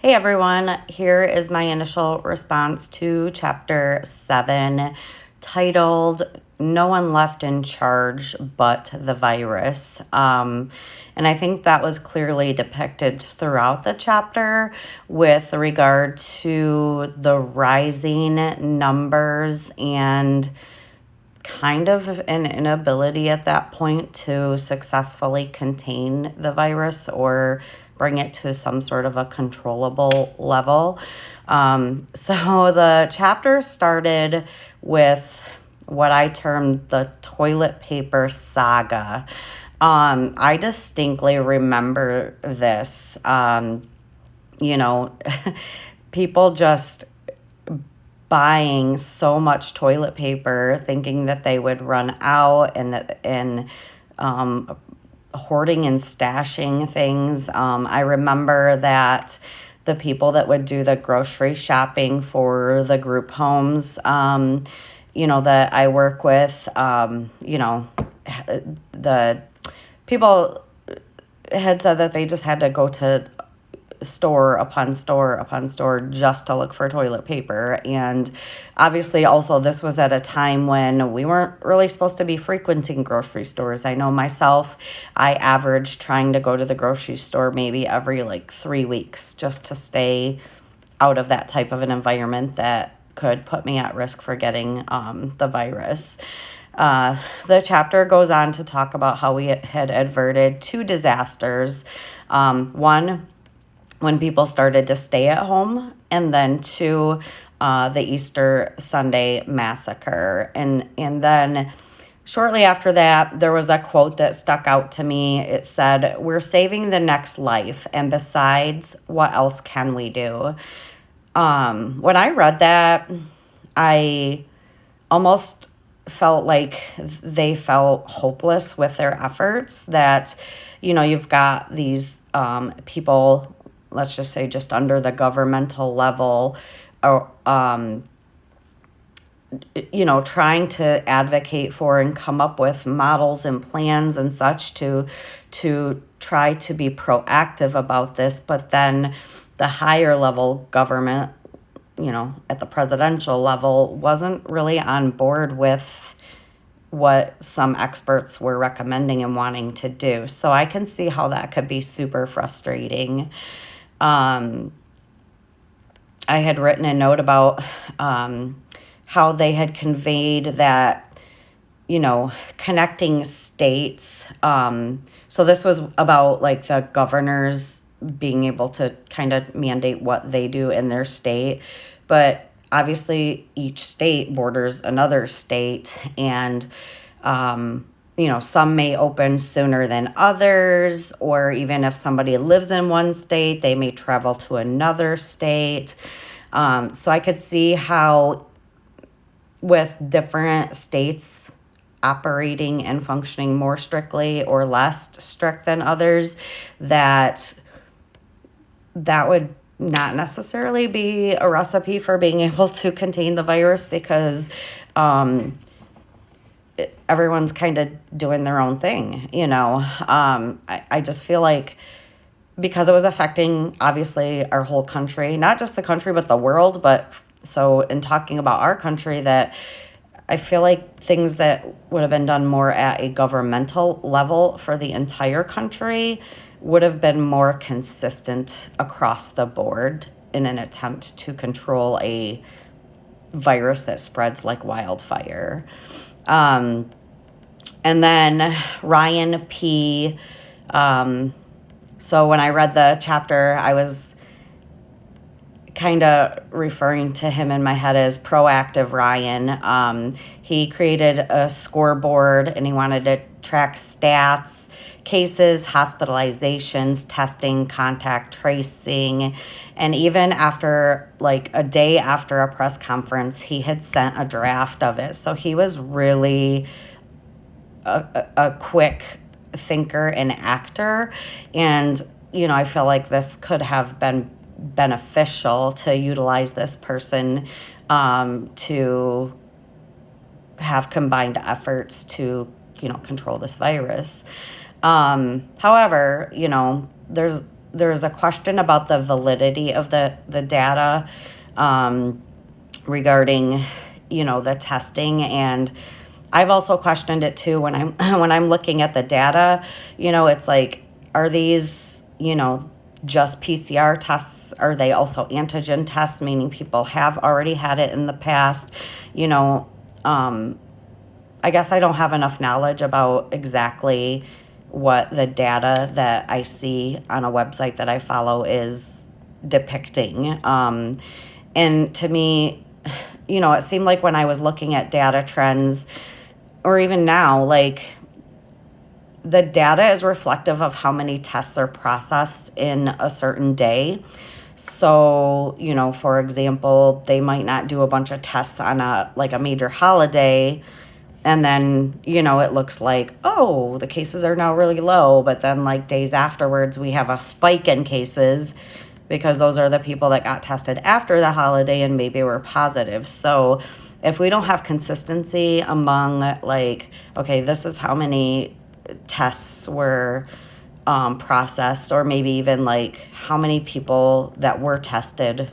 Hey everyone, here is my initial response to chapter 7, titled No One Left in Charge But the Virus. And I think that was clearly depicted throughout the chapter with regard to the rising numbers and kind of an inability at that point to successfully contain the virus or bring it to some sort of a controllable level. So the chapter started with what I termed the toilet paper saga. I distinctly remember this. You know, people just buying so much toilet paper, thinking that they would run out, and hoarding and stashing things. I remember that the people that would do the grocery shopping for the group homes, that I work with, the people had said that they just had to go to store upon store upon store just to look for toilet paper. And obviously also this was at a time when we weren't really supposed to be frequenting grocery stores. I know myself, I averaged trying to go to the grocery store maybe every 3 weeks just to stay out of that type of an environment that could put me at risk for getting the virus. The chapter goes on to talk about how we had averted two disasters. One, when people started to stay at home, and then two, the Easter Sunday massacre. And then shortly after that, there was a quote that stuck out to me. It said, "We're saving the next life, and besides, what else can we do?" When I read that, I almost felt like they felt hopeless with their efforts, that, you've got these people, let's just say just under the governmental level, or trying to advocate for and come up with models and plans and such to try to be proactive about this. But then the higher level government, at the presidential level, wasn't really on board with what some experts were recommending and wanting to do. So I can see how that could be super frustrating. I had written a note about how they had conveyed that, connecting states. So this was about the governors being able to kind of mandate what they do in their state. But obviously each state borders another state, and some may open sooner than others, or even if somebody lives in one state, they may travel to another state. So I could see how, with different states operating and functioning more strictly or less strict than others, that would not necessarily be a recipe for being able to contain the virus, because everyone's kind of doing their own thing. I just feel like, because it was affecting obviously our whole country, not just the country but the world. But so in talking about our country, that I feel like things that would have been done more at a governmental level for the entire country would have been more consistent across the board in an attempt to control a virus that spreads like wildfire. And then Ryan P. So when I read the chapter, I was kind of referring to him in my head as proactive Ryan. He created a scoreboard, and he wanted to track stats, cases, hospitalizations, testing, contact tracing. And even after a day after a press conference, he had sent a draft of it. So he was really a quick thinker and actor. And, I feel like this could have been beneficial to utilize this person to have combined efforts to, control this virus. However, there's there's a question about the validity of the data, regarding, the testing. And I've also questioned it too when I'm when I'm looking at the data. It's like, are these, just PCR tests? Are they also antigen tests, meaning people have already had it in the past? I guess I don't have enough knowledge about exactly what the data that I see on a website that I follow is depicting. And to me, it seemed like when I was looking at data trends, or even now, like, the data is reflective of how many tests are processed in a certain day. So, for example, they might not do a bunch of tests on a major holiday, and then, it looks like, oh, the cases are now really low. But then, like, days afterwards, we have a spike in cases because those are the people that got tested after the holiday and maybe were positive. So if we don't have consistency among, like, okay, this is how many tests were processed, or maybe even like how many people that were tested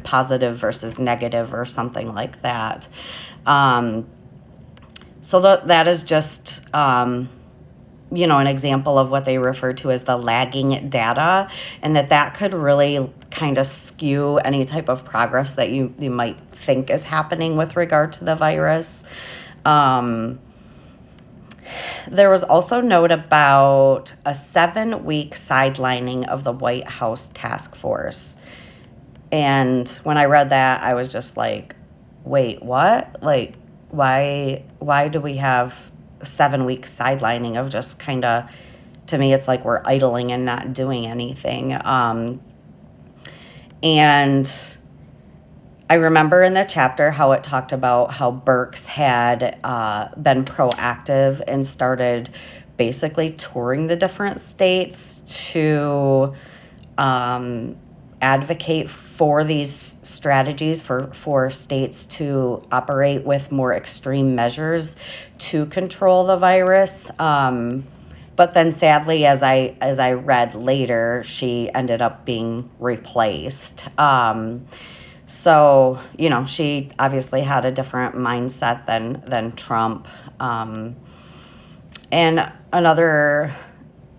positive versus negative or something like that. So that is just, an example of what they refer to as the lagging data, and that could really kind of skew any type of progress that you might think is happening with regard to the virus. There was also note about a 7-week sidelining of the White House task force. And when I read that, I was just like, wait, what? Like, why do we have 7-week sidelining of just kind of, to me, it's like we're idling and not doing anything. And I remember in the chapter how it talked about how Birx had been proactive and started basically touring the different states to advocate for these strategies for states to operate with more extreme measures to control the virus. But then sadly, as I read later, she ended up being replaced. So, she obviously had a different mindset than Trump. And another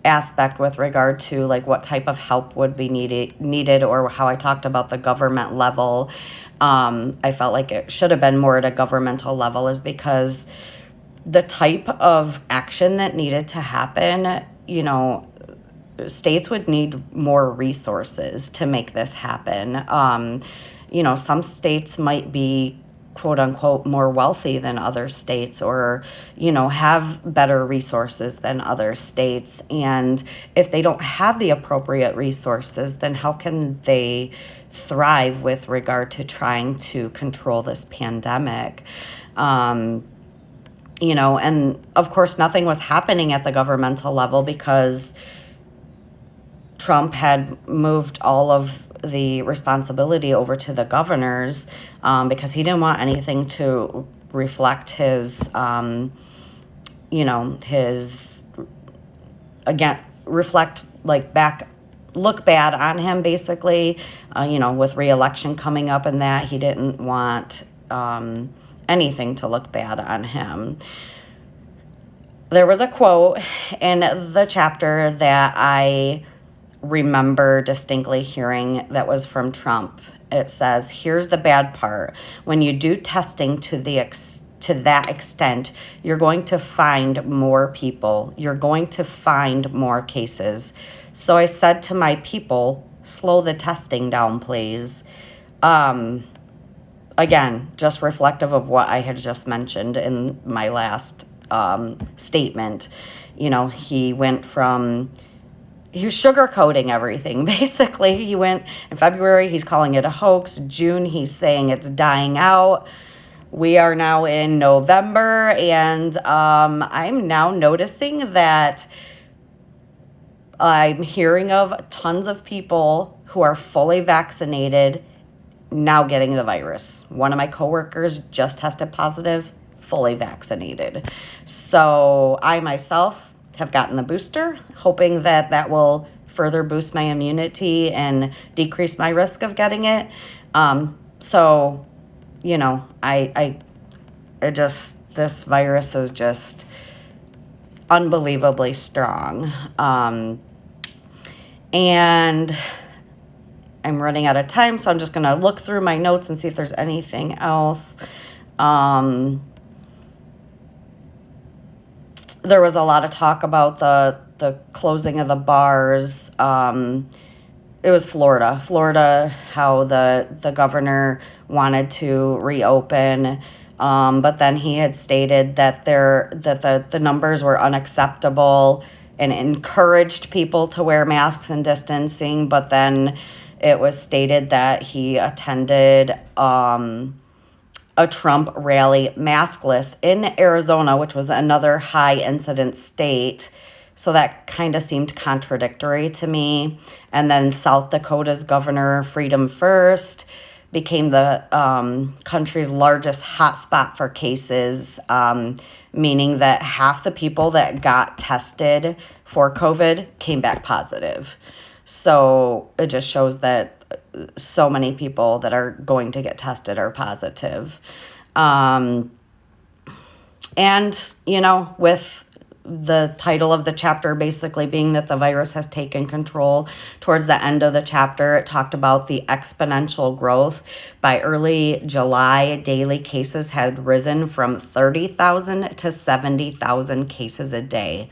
aspect with regard to like what type of help would be needed, or how I talked about the government level, I felt like it should have been more at a governmental level, is because the type of action that needed to happen, states would need more resources to make this happen. Some states might be quote unquote more wealthy than other states, or, have better resources than other states. And if they don't have the appropriate resources, then how can they thrive with regard to trying to control this pandemic? And of course, nothing was happening at the governmental level because Trump had moved all of the responsibility over to the governors, because he didn't want anything to reflect his reflect like back, look bad on him, basically, with re-election coming up, and that he didn't want anything to look bad on him. There was a quote in the chapter that I remember distinctly hearing that was from Trump. It says, "Here's the bad part. When you do testing to that extent, you're going to find more people. You're going to find more cases. So I said to my people, slow the testing down, please." Again, just reflective of what I had just mentioned in my last statement. He went from, he was sugarcoating everything, basically. He went in February, he's calling it a hoax. June, he's saying it's dying out. We are now in November, and I'm now noticing that I'm hearing of tons of people who are fully vaccinated now getting the virus. One of my coworkers just tested positive, fully vaccinated. So I myself have gotten the booster, hoping that will further boost my immunity and decrease my risk of getting it. So, you know, this virus is just unbelievably strong. And I'm running out of time, so I'm just going to look through my notes and see if there's anything else. There was a lot of talk about the closing of the bars. It was Florida, how the governor wanted to reopen, but then he had stated that the numbers were unacceptable and encouraged people to wear masks and distancing. But then it was stated that he attended a Trump rally maskless in Arizona, which was another high incident state. So that kind of seemed contradictory to me. And then South Dakota's governor, Freedom First, became the country's largest hotspot for cases, meaning that half the people that got tested for COVID came back positive. So it just shows that so many people that are going to get tested are positive. And, you know, with the title of the chapter basically being that the virus has taken control, towards the end of the chapter, it talked about the exponential growth. By early July, daily cases had risen from 30,000 to 70,000 cases a day.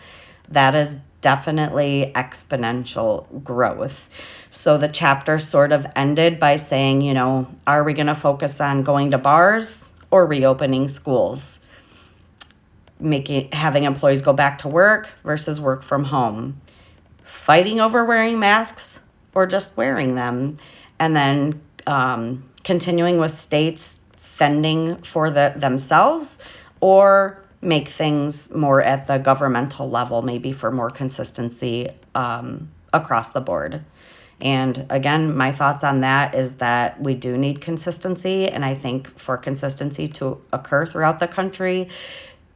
That is definitely exponential growth. So the chapter sort of ended by saying, you know, are we going to focus on going to bars or reopening schools? Having employees go back to work versus work from home, fighting over wearing masks or just wearing them, and then continuing with states fending for themselves, or make things more at the governmental level, maybe for more consistency across the board. And again, my thoughts on that is that we do need consistency, and I think for consistency to occur throughout the country,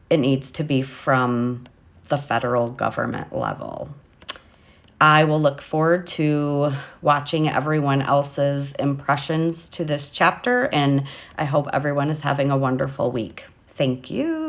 it needs to be from the federal government level. I will look forward to watching everyone else's impressions to this chapter, and I hope everyone is having a wonderful week. Thank you.